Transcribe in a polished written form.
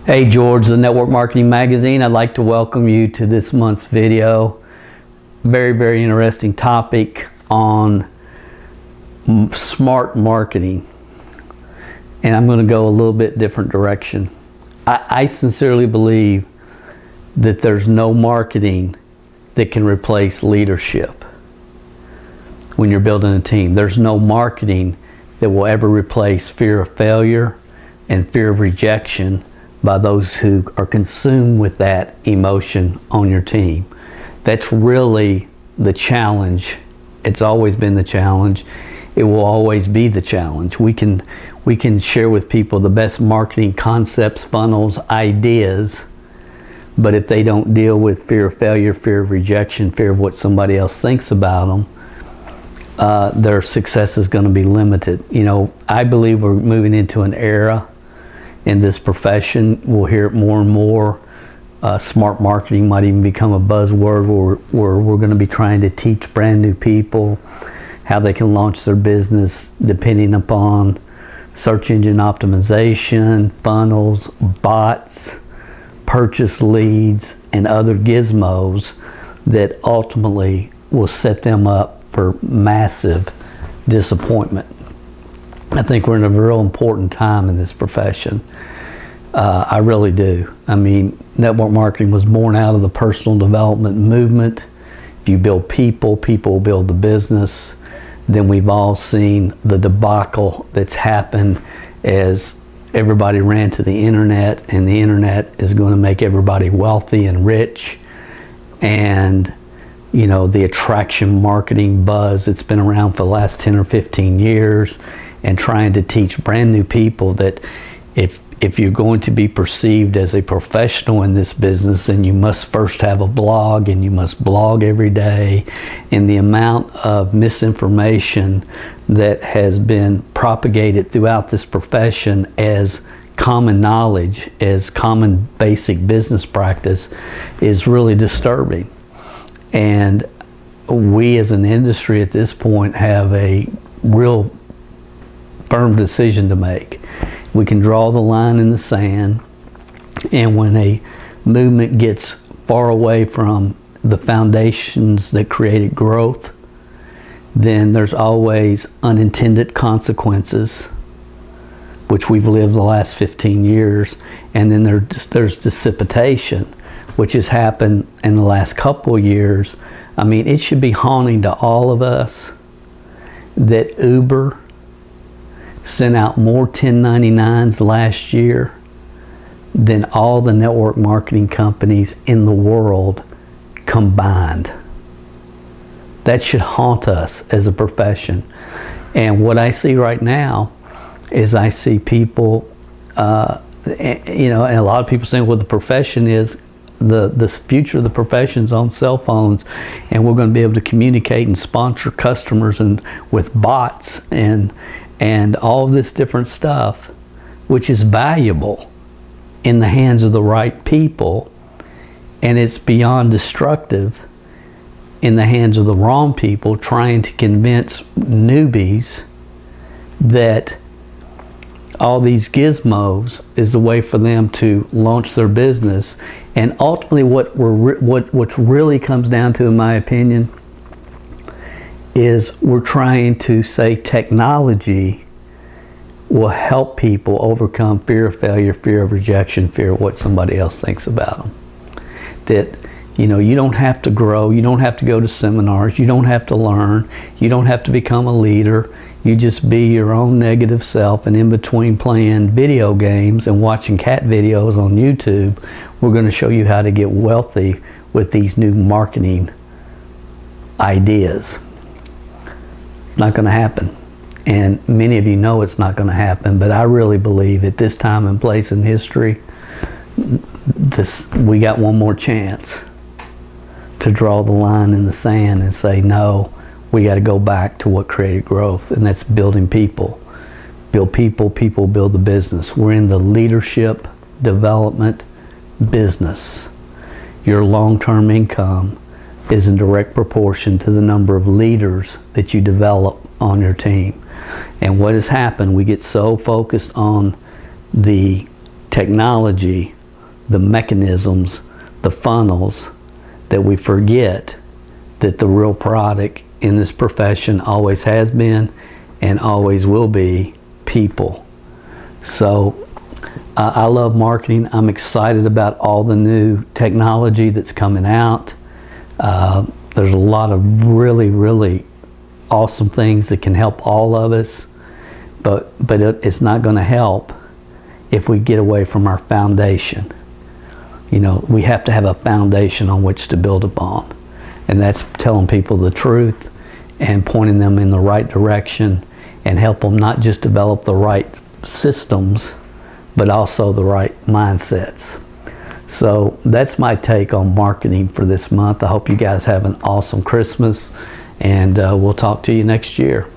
Hey George, the Network Marketing Magazine. I'd like to welcome you to this month's video. Very interesting topic on smart marketing. And I'm going to go a little bit different direction. I sincerely believe that there's no marketing that can replace leadership when you're building a team. There's no marketing that will ever replace fear of failure and fear of rejection by those who are consumed with that emotion on your team. That's really the challenge. It's always been the challenge. It will always be the challenge. We can share with people the best marketing concepts, funnels, ideas, but if they don't deal with fear of failure, fear of rejection, fear of what somebody else thinks about them, their success is going to be limited. You know, I believe we're moving into an era in this profession. We'll hear it more and more. Smart marketing might even become a buzzword where we're going to be trying to teach brand new people how they can launch their business depending upon search engine optimization, funnels, bots, purchase leads, and other gizmos that ultimately will set them up for massive disappointment. I think we're in a real important time in this profession. I really do. I mean, network marketing was born out of the personal development movement. If you build people, people will build the business. Then we've all seen the debacle that's happened as everybody ran to the internet, and the internet is going to make everybody wealthy and rich. And you know, the attraction marketing buzz that's been around for the last 10 or 15 years, and trying to teach brand new people that if you're going to be perceived as a professional in this business, then you must first have a blog, and you must blog every day. And the amount of misinformation that has been propagated throughout this profession as common knowledge, as common basic business practice, is really disturbing. And we as an industry at this point have a real firm decision to make. We can draw the line in the sand, and when a movement gets far away from the foundations that created growth, then there's always unintended consequences, which we've lived the last 15 years, and then there's dissipation, which has happened in the last couple of years. I mean, it should be haunting to all of us that Uber sent out more 1099s last year than all the network marketing companies in the world combined. That should haunt us as a profession. And what I see right now is I see people, you know, and a lot of people saying, well, the profession is, the future of the profession's on cell phones, and we're going to be able to communicate and sponsor customers and with bots and all this different stuff, which is valuable in the hands of the right people, and it's beyond destructive in the hands of the wrong people trying to convince newbies that all these gizmos is a way for them to launch their business. And ultimately what really comes down to, in my opinion, is we're trying to say technology will help people overcome fear of failure, fear of rejection, fear of what somebody else thinks about them. That, you know, you don't have to grow, you don't have to go to seminars, you don't have to learn, you don't have to become a leader. You just be your own negative self, and in between playing video games and watching cat videos on YouTube, we're going to show you how to get wealthy with these new marketing ideas. It's not going to happen. And many of you know it's not going to happen, but I really believe at this time and place in history, we got one more chance to draw the line in the sand and say, no, we got to go back to what created growth, and that's building people. Build people, people build the business. We're in the leadership development business. Your long-term income is in direct proportion to the number of leaders that you develop on your team. And what has happened, we get so focused on the technology the mechanisms, the funnels, that we forget that the real product in this profession always has been and always will be people. So I love marketing. I'm excited about all the new technology that's coming out. There's a lot of really, really awesome things that can help all of us, but it's not going to help if we get away from our foundation. You know, we have to have a foundation on which to build upon, and that's telling people the truth and pointing them in the right direction and help them not just develop the right systems, but also the right mindsets. So that's my take on marketing for this month. I hope you guys have an awesome Christmas, and we'll talk to you next year.